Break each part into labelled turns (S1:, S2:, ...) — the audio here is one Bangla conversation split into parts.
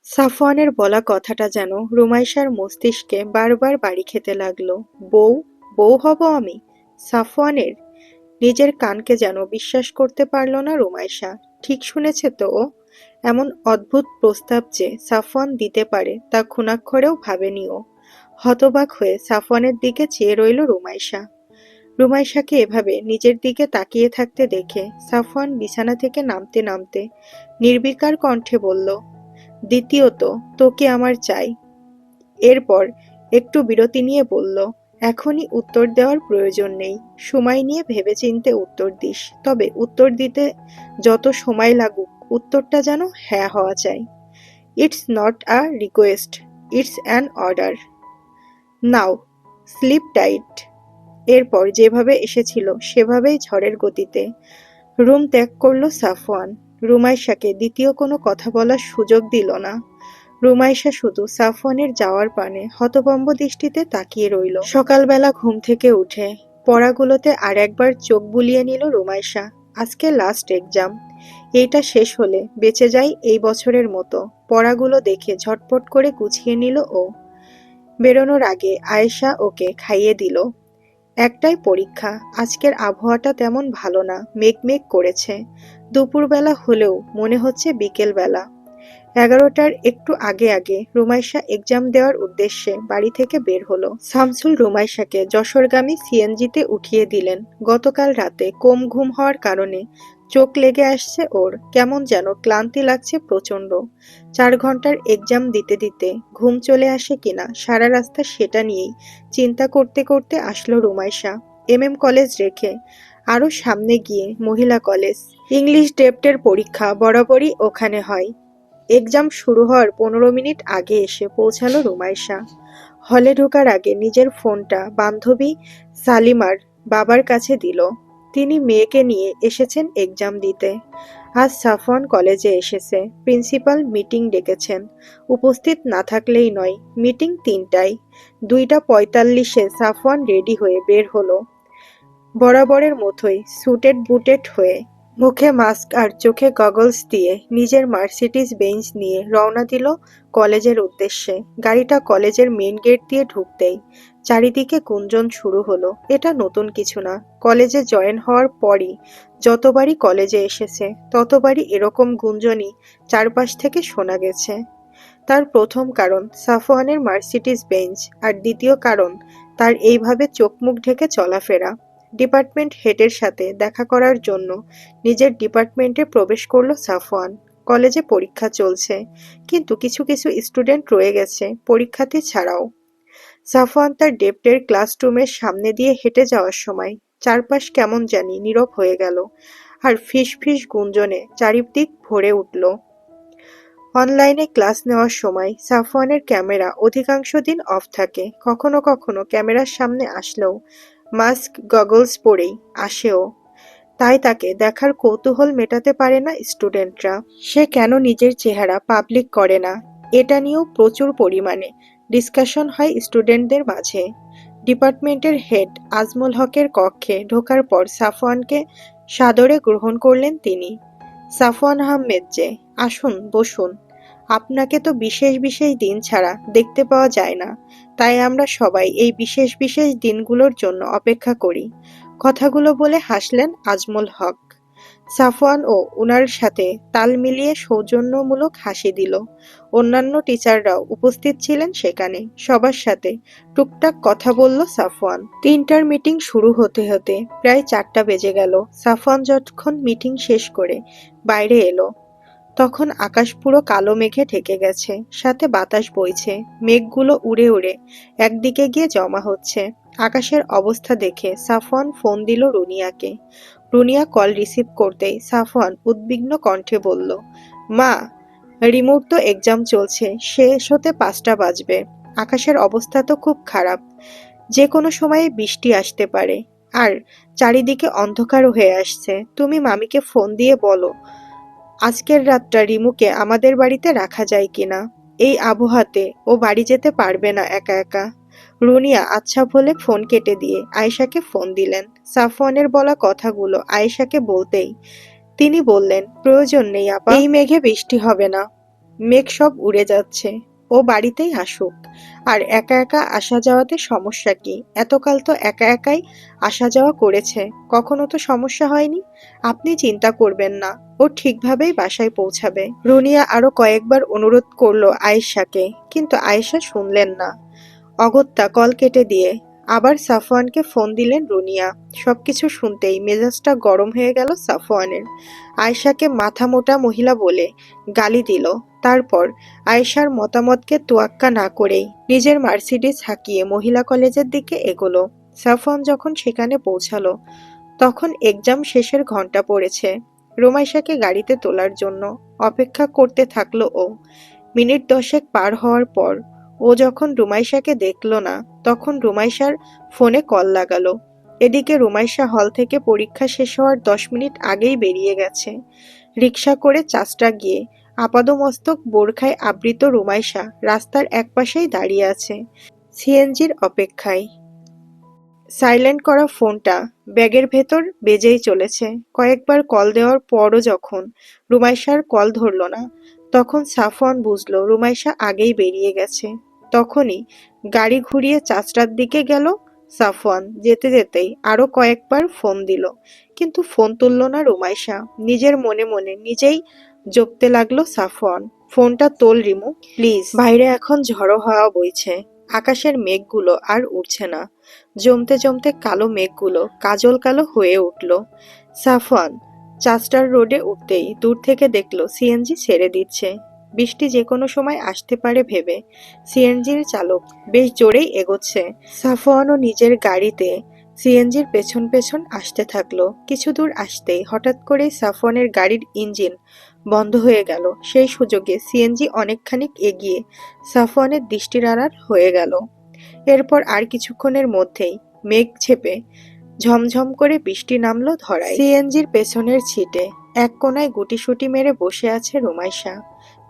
S1: সাফওয়ানের বলা কথাটা যেন রুমাইসার মস্তিষ্কে বারবার বাড়ি খেতে লাগলো। বউ? বউ হব আমি? সাফওয়ানের নিজের কানকে যেন বিশ্বাস করতে পারল না রুমাইসা। ঠিক শুনেছে তো ও? এমন অদ্ভুত প্রস্তাব যে সাফওয়ান দিতে পারে তা ঘুণাক্ষরেও ভাবেনি ও। হতবাক হয়ে সাফওয়ানের দিকে চেয়ে রইল রুমাইসা। রুমাইসাকে এভাবে নিজের দিকে তাকিয়ে থাকতে দেখে সাফওয়ান বিছানা থেকে নামতে নামতে নির্বিকার কণ্ঠে বলল, দ্বিতীয়ত তোকে আমার চাই। এরপর একটু বিরতি নিয়ে বলল, এখনই উত্তর দেওয়ার প্রয়োজন নেই। সময় নিয়ে ভেবেচিন্তে উত্তর দিস। তবে উত্তর দিতে যত সময় লাগুক উত্তরটা যেন হ্যাঁ হওয়া চাই। It's not a request, it's an order. Now sleep tight. এরপর যেভাবে এসেছিল সেভাবেই ঝড়ের গতিতে রুম ত্যাগ করল সাফওয়ান। রুমাইসাকে দ্বিতীয় কোনো কথা বলার সুযোগ দিল না। রুমাইসা শুধু সাফওয়ানের যাওয়ার পানে হতভম্ব দৃষ্টিতে তাকিয়ে রইল। সকালবেলা ঘুম থেকে উঠে পড়াগুলোতে আর একবার চোখ বুলিয়ে নিল রুমাইসা। আজকে লাস্ট এক্সাম। এইটা শেষ হলে বেঁচে যাই এই বছরের মতো। পড়াগুলো দেখে ঝটপট করে গুছিয়ে নিল ও। বেরোনোর আগে আয়েশা ওকে খাইয়ে দিল। একটাই পরীক্ষা। আজকের আবহাওয়াটা তেমন ভালো না, মেঘ করেছে। দুপুরবেলা হলেও মনে হচ্ছে বিকেলবেলা। 11টার একটু আগে আগে রুমাইসা এক্সাম দেওয়ার উদ্দেশ্যে বাড়ি থেকে বের হলো। শামসুল রুমাইসাকে যশোরগামী সিএনজিতে উঠিয়ে দিলেন। গতকাল রাতে কম ঘুম হওয়ার কারণে চোখ লেগে আসছে ওর। কেমন যেন ক্লান্তি লাগছে প্রচণ্ড। 4 ঘন্টার এক্সাম দিতে দিতে ঘুম চলে আসে কিনা সারা রাস্তা সেটা নিয়েই চিন্তা করতে করতে আসলো রুমাইসা। কলেজ রেখে আরো সামনে গিয়ে মহিলা কলেজ। ইংলিশ ডেপ্টের পরীক্ষা বরাবরই ওখানে হয়। এক্সাম শুরু হওয়ার 15 মিনিট আগে এসে পৌঁছালো রুমাইসা। হলে ঢোকার আগে নিজের ফোনটা বান্ধবী সালিমার বাবার কাছে দিল। তিনি মেয়েকে নিয়ে এসেছেন এক্সাম দিতে। আজ সাফওয়ান কলেজে এসেছে। প্রিন্সিপাল মিটিং ডেকেছেন। উপস্থিত না থাকলেই নয়। মিটিং 3টায়। 2টা 45-এ সাফওয়ান রেডি হয়ে বের হলো। বরাবরের মতোই সুটেড বুটেড হয়ে, মুখে মাস্ক আর চোখে গগলস দিয়ে নিজের মার্সিডিজ বেঞ্জ নিয়ে রওনা দিল কলেজের উদ্দেশ্যে। গাড়িটা কলেজের মেইন গেট দিয়ে ঢুকতেই চারিদিকে গুঞ্জন শুরু হলো। এটা নতুন কিছু না। কলেজে জয়েন হওয়ার পরই যতবারই কলেজে এসেছে ততবারই এরকম গুঞ্জনই চারপাশ থেকে শোনা গেছে। তার প্রথম কারণ সাফওয়ানের মার্সিডিজ বেঞ্জ, আর দ্বিতীয় কারণ তার এইভাবে চোখ মুখ ঢেকে চলাফেরা। ডিপার্টমেন্ট হেডের সাথে দেখা করার জন্য নিজের ডিপার্টমেন্টে প্রবেশ করলো সাফওয়ান। কলেজে পরীক্ষা চলছে, কিন্তু কিছু কিছু স্টুডেন্ট রয়ে গেছে পরীক্ষার্থী ছাড়াও। সাফওয়ান তার ডেপ্টের ক্লাসরুমের সামনে দিয়ে হেঁটে যাওয়ার সময় চারপাশ কেমন জানি নীরব হয়ে গেল, আর ফিস ফিস গুঞ্জনে চারিদিক ভরে উঠল। অনলাইনে ক্লাস নেওয়ার সময় সাফওয়ানের ক্যামেরা অধিকাংশ দিন অফ থাকে। কখনো কখনো ক্যামেরার সামনে আসলেও মাস্ক গগলস পরেই আসে ও। তাই তাকে দেখার কৌতূহল মেটাতে পারে না স্টুডেন্টরা। সে কেন নিজের চেহারা পাবলিক করে না, এটা নিয়েও প্রচুর পরিমাণে ডিসকাশন হয় স্টুডেন্টদের মাঝে। ডিপার্টমেন্টের হেড আজমল হকের কক্ষে ঢোকার পর সাফওয়ানকে সাদরে গ্রহণ করলেন তিনি। সাফওয়ান আহমেদ যে, আসুন বসুন। আপনাকে তো বিশেষ বিশেষ দিন ছাড়া দেখতে পাওয়া যায় না, তাই আমরা সবাই এই বিশেষ বিশেষ দিনগুলোর জন্য অপেক্ষা করি। কথাগুলো বলে হাসলেন আজমল হক। সাফওয়ান ও উনার সাথে তাল মিলিয়ে সৌজন্যমূলক হাসি দিল। অন্যান্য টিচাররাও উপস্থিত ছিলেন সেখানে। সবার সাথে টুকটাক কথা বলল সাফওয়ান। 3টার মিটিং শুরু হতে হতে প্রায় 4টা বেজে গেল। সাফওয়ান যতক্ষণ মিটিং শেষ করে বাইরে এলো, তখন আকাশ পুরো কালো মেঘে ঢেকে গেছে। সাথে বাতাস বইছে। মেঘগুলো উড়ে উড়ে একদিকে গিয়ে জমা হচ্ছে। আকাশের অবস্থা দেখে সাফওয়ান ফোন দিল রুনিয়াকে। রুনিয়া কল রিসিভ করতেই সাফওয়ান উদ্বিগ্ন কণ্ঠে বলল, মা, রিমুর তো এক্সাম চলছে, শেষ হতে 5টা বাজবে। আকাশের অবস্থা তো খুব খারাপ, যে কোনো সময়ে বৃষ্টি আসতে পারে, আর চারিদিকে অন্ধকার হয়ে আসছে। তুমি মামিকে ফোন দিয়ে বলো আজকের রাতটা রিমুকে আমাদের বাড়িতে রাখা যায় কিনা। এই আবহাওয়াতে ও বাড়ি যেতে পারবে না একা একা। রুনিয়া আচ্ছা বলে ফোন কেটে দিয়ে আয়েশাকে ফোন দিলেন। সাফওয়ানের বলা কথাগুলো আয়েশাকে বলতেই তিনি বললেন, প্রয়োজন নেই আপা, এই মেঘে বৃষ্টি হবে না। মেঘ সব উড়ে যাচ্ছে। ও বাড়িতেই আসুক। আর একা একা আসা যাওয়াতে সমস্যা কি? এতকাল তো একা একাই আসা যাওয়া করেছে, কখনো তো সমস্যা হয়নি। আপনি চিন্তা করবেন না, ও ঠিকভাবেই বাসায় পৌঁছাবে। রুনিয়া আরো কয়েকবার অনুরোধ করলো আয়েশাকে, কিন্তু আয়েশা শুনলেন না। অগত্যা কল কেটে দিয়ে আবার সাফওয়ানকে ফোন দিলেন রুনিয়া। সবকিছু শুনতেই মেজাজটা গরম হয়ে গেল সাফওয়ানের। আয়েশাকে মাথা মোটা মহিলা বলে গালি দিল। তারপর আয়েশার মতামতকে তোয়াক্কা না করেই নিজের মার্সিডিজ হাঁকিয়ে মহিলা কলেজের দিকে এগোলো। সাফওয়ান যখন সেখানে পৌঁছালো তখন এক্সাম শেষের ঘন্টা পড়েছে। রোমাইশাকে গাড়িতে তোলার জন্য অপেক্ষা করতে থাকলো ও। মিনিট 10 পার হওয়ার পর ও যখন রুমাইশাকে দেখল না, তখন রুমাইশার ফোনে কল লাগালো। এদিকে রুমাইশা হল থেকে পরীক্ষা শেষ হওয়ার 10 মিনিট আগেই বেরিয়ে গেছে। রিকশা করে চাচটা গিয়ে আপাদমস্তক বোরখায় আবৃত রুমাইশা রাস্তার একপাশেই দাঁড়িয়ে আছে, সিএনজির অপেক্ষায়। সাইলেন্ট করা ফোনটা ব্যাগের ভেতর বেজেই চলেছে। কয়েকবার কল দেওয়ার পরও যখন রুমাইশার কল ধরল না, তখন সাফওয়ান বুঝল রুমাইশা আগেই বেরিয়ে গেছে। তখনই গাড়ি ঘুরিয়ে চাচড়ার দিকে গেল সাফওয়ান। যেতে যেতেই আরো কয়েকবার ফোন দিল, কিন্তু ফোন তুলল না রুমাইশা। নিজের মনে মনে নিজেই জপতে লাগলো সাফওয়ান, ফোনটা তোল রিমু, প্লিজ। বাইরে এখন ঝড়ো হাওয়া বইছে। আকাশের মেঘগুলো আর উঠছে না। জমতে জমতে কালো মেঘগুলো কাজল কালো হয়ে উঠল। সাফওয়ান চাস্টার রোডে উঠতেই দূর থেকে দেখলো সিএনজি ছেড়ে দিচ্ছে। বৃষ্টি যে কোনো সময় আসতে পারে ভেবে সিএনজির চালক বেশ জোরেই এগোচ্ছে। সাফওয়ানও নিজের গাড়িতে সিএনজির পেছন পেছন আসতে থাকলো। কিছু দূর আসতেই হঠাৎ করেই সাফওয়ানের গাড়ির ইঞ্জিন বন্ধ হয়ে গেল। সেই সুযোগে সিএনজি অনেকখানি এগিয়ে সাফওয়ানের দৃষ্টির আড়াল হয়ে গেল। এরপর আর কিছুক্ষণের মধ্যেই মেঘ ছেপে ঝমঝম করে বৃষ্টি নামলো ধরায়। সিএনজির পেছনের সিটে এক কোনায় গুটিসুটি মেরে বসে আছে রুমাইশা।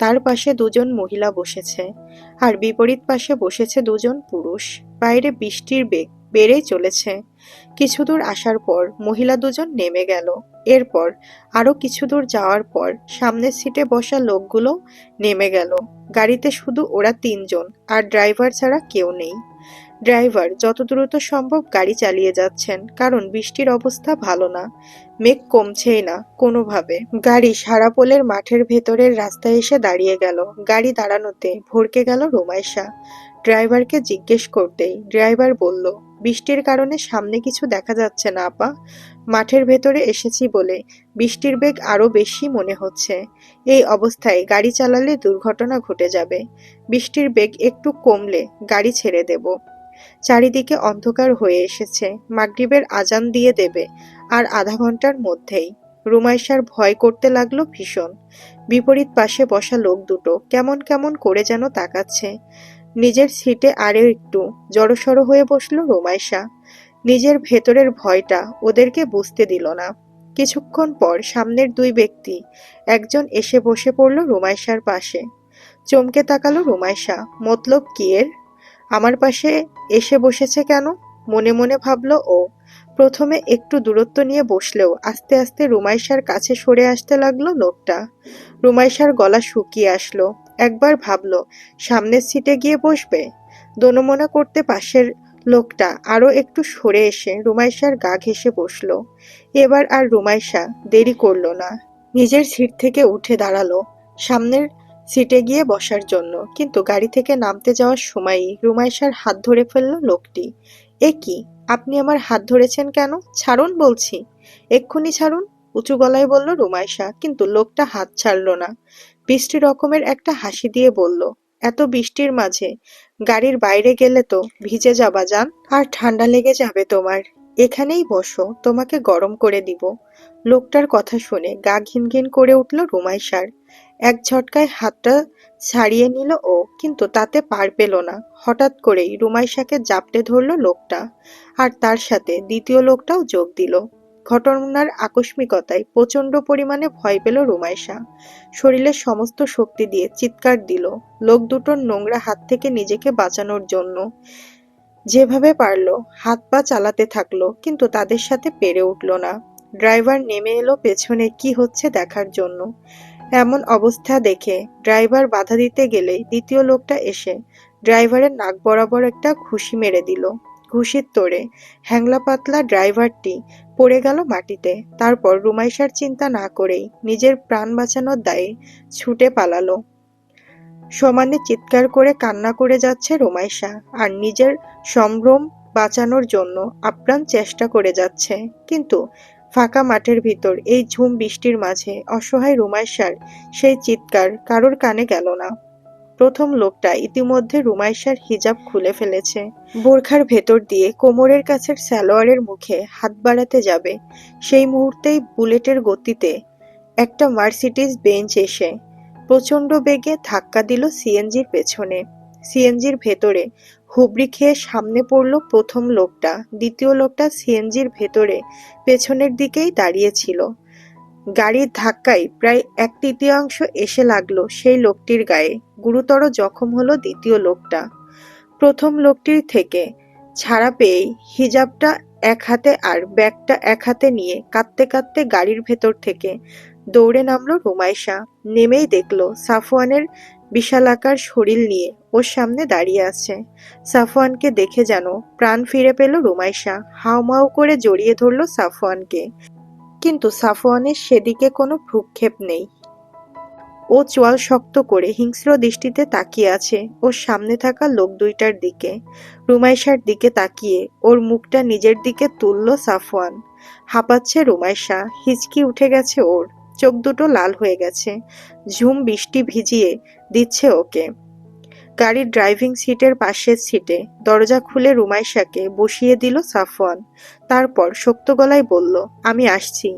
S1: তার পাশে দুজন মহিলা বসেছে, আর বিপরীত পাশে বসেছে দুজন পুরুষ। বাইরে বৃষ্টির বেগ বেড়েই চলেছে। কিছু দূর আসার পর মহিলা দুজন নেমে গেল। এরপর আরো কিছু দূর যাওয়ার পর সামনের সিটে বসা লোকগুলো নেমে গেল। গাড়িতে শুধু ওরা তিনজন, আর ড্রাইভার ছাড়া কেউ নেই। ড্রাইভার যত দ্রুত সম্ভব গাড়ি চালিয়ে যাচ্ছেন, কারণ বৃষ্টির অবস্থা ভালো না। মেঘ কমছেই না কোনোভাবে। গাড়ি সারাপোলের মাঠের ভেতরের রাস্তায় এসে দাঁড়িয়ে গেল। গাড়ি দাঁড়ানোতে ভড়কে গেল রুমাইশা। ড্রাইভারকে জিজ্ঞেস করতেই ড্রাইভার বলল, বৃষ্টির কারণে সামনে কিছু দেখা যাচ্ছে না আপা। মাঠের ভেতরে এসেছি বলে বৃষ্টির বেগ আরো বেশি মনে হচ্ছে। এই অবস্থায় গাড়ি চালালে দুর্ঘটনা ঘটে যাবে। বৃষ্টির বেগ একটু কমলে গাড়ি ছেড়ে দেব। চারিদিকে অন্ধকার হয়ে এসেছে। মাগরিবের আজান দিয়ে দেবে আর আধা ঘন্টার মধ্যেই। রুমাইশার ভয় করতে লাগলো ভীষণ। বিপরীত পাশে বসা লোক দুটো কেমন কেমন করে যেন তাকাচ্ছে। নিজের সিটে আরও একটু জড়সড় হয়ে বসলো রুমাইশা। নিজের ভেতরের ভয়টা ওদেরকে বুঝতে দিল না। কিছুক্ষণ পর সামনের দুই ব্যক্তি একজন এসে বসে পড়ল রুমাইশার পাশে। চমকে তাকালো রুমাইশা, মতলব কি এর? আমার পাশে এসে বসেছে কেন? মনে মনে ভাবলো ও। প্রথমে একটু দূরত্ব নিয়ে বসলেও আস্তে আস্তে রুমাইশার কাছে সরে আসতে লাগলো লোকটা। রুমাইশার গলা শুকিয়ে আসলো। একবার ভাবলো সামনের সিটে গিয়ে বসবে। দোনমনা করতে পাশের লোকটা আরো একটু সরে এসে রুমাইশার গা ঘেঁষে বসলো। এবার আর রুমাইশা দেরি করলো না, নিজের সিট থেকে উঠে দাঁড়ালো সামনের সিটে গিয়ে বসার জন্য। কিন্তু গাড়ি থেকে নামতে যাওয়ার সময়ই রুমাইশার হাত ধরে ফেলল লোকটি। এ কি, আপনি আমার হাত ধরেছেন কেন? ছাড়ুন বলছি, এক্ষুনি ছাড়ুন, উঁচু গলায় বলল রুমাইশা। কিন্তু লোকটা হাত ছাড়ল না। বৃষ্টি রকমের একটা হাসি দিয়ে বলল, এত বৃষ্টির মাঝে গাড়ির বাইরে গেলে তো ভিজে যাবা জান, আর ঠান্ডা লেগে যাবে তোমার। এখানেই বসো, তোমাকে গরম করে দিব। লোকটার কথা শুনে গা ঘিনঘিন করে উঠল রুমাইশার। এক ঝটকায় হাতটা ছাড়িয়ে নিল ও, কিন্তু তাতে পার পেল না। হঠাৎ করেই রুমাইশাকে জাপটে ধরল লোকটা, আর তার সাথে দ্বিতীয় লোকটাও যোগ দিল। ঘটনার আকস্মিকতায় প্রচন্ড পরিমাণে ভয় পেল রুমাইশা। শরীরের সমস্ত শক্তি দিয়ে চিৎকার দিল লোক দুটোর নোংরা হাত থেকে নিজেকে বাঁচানোর জন্য। যেভাবে পারল হাত পা চালাতে থাকলো, কিন্তু তাদের সাথে পেরে উঠল না। ড্রাইভার নেমে এলো পেছনে কি হচ্ছে দেখার জন্য। এমন অবস্থা দেখে ড্রাইভার বাধা দিতে গেলেই দ্বিতীয় লোকটা এসে ড্রাইভারের নাক বরাবর একটা ঘুষি মেরে দিল। ঘুষির তোড়ে হ্যাংলা পাতলা ড্রাইভারটি পড়ে গেল মাটিতে। তারপর রুমাইশার চিন্তা না করেই নিজের প্রাণ বাঁচানোর দায়ে ছুটে পালালো। সমানে চিৎকার করে কান্না করে যাচ্ছে রুমাইশা, আর নিজের সম্ভ্রম বাঁচানোর জন্য আপ্রাণ চেষ্টা করে যাচ্ছে। কিন্তু ফাঁকা মাঠের ভিতর এই ঝুম বৃষ্টির মাঝে অসহায় রুমাইশার সেই চিৎকার কারোর কানে গেল না। প্রথম লোকটা ইতিমধ্যে রুমাইশার হিজাব খুলে ফেলেছে। বোরখার ভেতর দিয়ে কোমরের কাছের সালোয়ারের মুখে হাত বাড়াতে যাবে, সেই মুহূর্তেই বুলেটের গতিতে একটা মার্সিডিজ বেঞ্চ এসে প্রচণ্ড বেগে ধাক্কা দিল সিএনজির পেছনে। সিএনজির ভেতরে হুবড়ি খেয়ে সামনে পড়ল প্রথম লোকটা। দ্বিতীয় লোকটা সিএনজির ভেতরে পেছনের দিকেই দাঁড়িয়েছিল। গাড়ির ধাক্কায় প্রায় 1/3 এসে লাগলো সেই লোকটির গায়ে। গুরুতর জখম হলো দ্বিতীয় লোকটা। প্রথম লোকটির থেকে ছাড়া পেয়েই হিজাবটা এক হাতে আর ব্যাগটা এক হাতে নিয়ে কাঁদতে কাঁদতে গাড়ির ভেতর থেকে দৌড়ে নামলো রুমাইশা। নেমেই দেখলো সাফওয়ানের বিশালাকার শরীর নিয়ে ওর সামনে দাঁড়িয়ে আছে। সাফওয়ানকে দেখে যেন প্রাণ ফিরে পেল রুমাইশা। হাউমাউ করে জড়িয়ে ধরল সাফওয়ানকে। কিন্তু সাফওয়ানের সেদিকে কোনো ভ্রুক্ষেপ নেই। ও চোয়াল শক্ত করে হিংস্র দৃষ্টিতে তাকিয়ে আছে ওর সামনে থাকা লোক দুইটার দিকে। রুমাইশার দিকে তাকিয়ে ওর মুখটা নিজের দিকে তুলল সাফওয়ান। হাঁপাচ্ছে রুমাইশা, হিচকি উঠে গেছে ওর, চোখ দুটো লাল হয়ে গেছে। ঝুম বৃষ্টি ভিজিয়ে দিচ্ছে ওকে। গাড়ির ড্রাইভিং সিটের পাশের সিটে দরজা খুলে রুমাইশাকে বসিয়ে দিল সাফওয়ান। তারপর শক্ত গলায় বলল, আমি আসছি।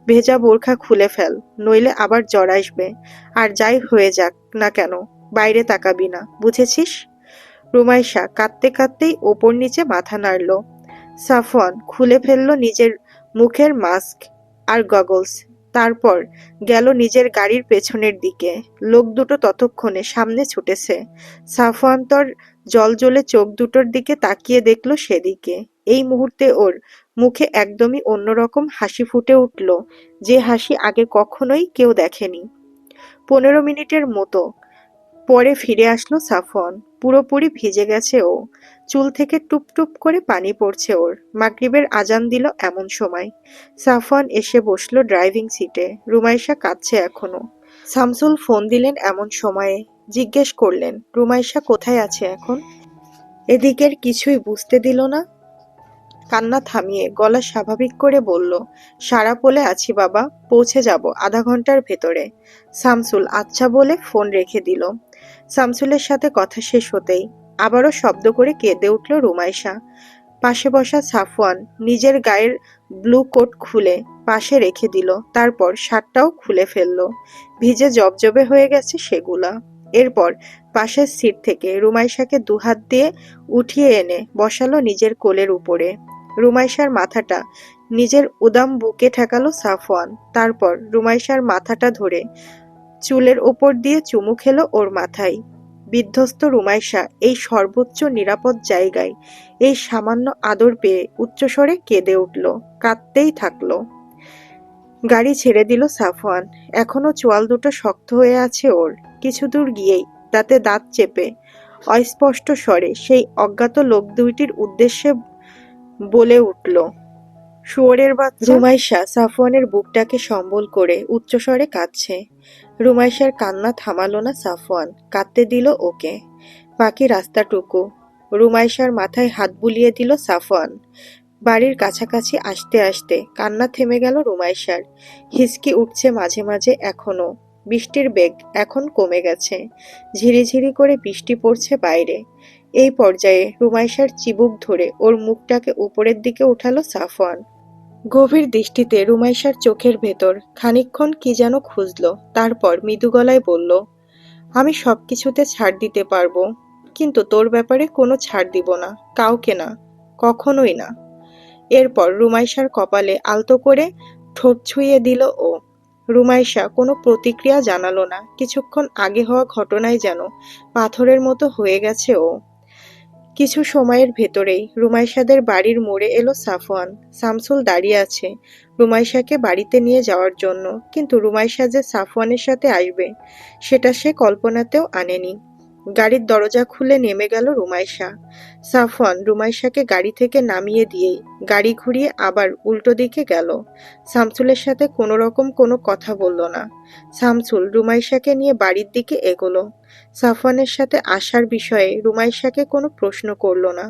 S1: ভেজা বোরখা খুলে ফেল, নইলে আবার জ্বর আসবে। আর যাই হয়ে যাক না কেন, বাইরে তাকাবি না, বুঝেছিস? রুমাইশা কাঁদতে কাঁদতেই ওপর নিচে মাথা নাড়ল। সাফওয়ান খুলে ফেলল নিজের মুখের মাস্ক আর গগলস। তারপর গেল নিজের গাড়ির পেছনের দিকে। লোক দুটো ততক্ষণে সামনে ছুটেছে। সাফওয়ান তোর জ্বলজ্বলে চোখ দুটোর দিকে তাকিয়ে দেখল সেদিকে। এই মুহূর্তে ওর মুখে একদমই অন্যরকম হাসি ফুটে উঠল, যে হাসি আগে কখনোই কেউ দেখেনি। 15 মিনিটের মতো পরে ফিরে আসলো সাফওয়ান। পুরোপুরি ভিজে গেছে ও, চুল থেকে টুপ টুপ করে পানি পড়ছে ওর। মাগরিবের আজান দিল এমন সময়। সাফওয়ান এসে বসলো ড্রাইভিং সিটে। রুমাইশা কাঁদছে এখনো। শামসুল ফোন দিলেন এমন সময়ে। জিজ্ঞেস করলেন রুমাইশা কোথায় আছে এখন। এদিকের কিছুই বুঝতে দিল না। কান্না থামিয়ে গলা স্বাভাবিক করে বলল, সারাপোলে আছি বাবা, পৌঁছে যাব আধা ঘন্টার ভেতরে। শামসুল আচ্ছা বলে ফোন রেখে দিল। শামসুলের সাথে কথা শেষ হতেই আবারও শব্দ করে কেঁদে উঠল রুমাইশা। পাশে বসা সাফওয়ান নিজের গায়ের ব্লু কোট খুলে পাশে রেখে দিল। তারপর শার্টটাও খুলে ফেলল। ভিজে জবজবে হয়ে গেছে সেগুলা। এরপর পাশের সিট থেকে রুমাইশাকে দুহাত দিয়ে উঠিয়ে এনে বসালো নিজের কোলের উপরে। রুমাইশার মাথাটা নিজের উদাম বুকে ঠেকালো সাফওয়ান। তারপর রুমাইশার মাথাটা ধরে চুলের ওপর দিয়ে চুমু খেলো ওর মাথায়। বিধ্বস্ত রুমাইশা এই সর্বোচ্চ নিরাপদ জায়গায় এই সামান্য আদর পেয়ে উচ্চস্বরে কেঁদে উঠল, কাঁদতেই থাকলো। গাড়ি ছেড়ে দিল সাফওয়ান। এখনো চোয়াল দুটো শক্ত হয়ে আছে ওর। কিছু দূর গিয়েই দাঁতে দাঁত চেপে অস্পষ্ট স্বরে সেই অজ্ঞাত লোক দুইটির উদ্দেশ্যে বলে উঠল, শুয়োরের বাচ্চা। রুমাইশা সাফওয়ানের বুকটাকে সম্বল করে উচ্চস্বরে কাঁদছে। রুমাইশার কান্না থামালো না সাফওয়ান, কাঁদতে দিল ওকে। বাকি রাস্তাটুকু রুমাইশার মাথায় হাত বুলিয়ে দিল সাফওয়ান। বাড়ির কাছাকাছি আসতে আসতে কান্না থেমে গেল রুমাইশার। হিসকি উঠছে মাঝে মাঝে এখনো। বৃষ্টির বেগ এখন কমে গেছে। ঝিরিঝিরি করে বৃষ্টি পড়ছে বাইরে। এই পর্যায়ে রুমাইশার চিবুক ধরে ওর মুখটাকে উপরের দিকে উঠালো সাফওয়ান। গভীর দৃষ্টিতে রুমাইশার চোখের ভেতর খানিকক্ষণ কি যেন খুঁজল। তারপর মৃদু গলায় বলল, আমি সবকিছুতে ছাড় দিতে পারবো, কিন্তু তোর ব্যাপারে কোনো ছাড় দিব না, কাউকে না, কখনোই না। এরপর রুমাইশার কপালে আলতো করে ঠোঁট ছুঁয়ে দিল ও। রুমাইশা কোনো প্রতিক্রিয়া জানালো না। কিছুক্ষণ আগে হওয়া ঘটনায় যেন পাথরের মতো হয়ে গেছে ও। কিছু সময়ের ভেতরেই রুমাইশাদের বাড়ির মোড়ে এলো সাফওয়ান। শামসুল দাঁড়িয়ে আছে রুমাইশাকে বাড়িতে নিয়ে যাওয়ার জন্য, কিন্তু রুমাইশা যে সাফওয়ানের সাথে আসবে সেটা সে কল্পনাতেও আনেনি। গাড়ির দরজা খুলে নেমে গেল রুমাইশা। সাফওয়ান রুমাইশাকে গাড়ি থেকে নামিয়ে দিয়েই গাড়ি ঘুরিয়ে আবার উল্টো দিকে গেল। শামসুলের সাথে কোনো রকম কোনো কথা বলল না। শামসুল রুমাইশাকে নিয়ে বাড়ির দিকে এগোলো। সাফওয়ানের সাথে আসার বিষয়ে রুমাইশাকে কোনো প্রশ্ন করল না।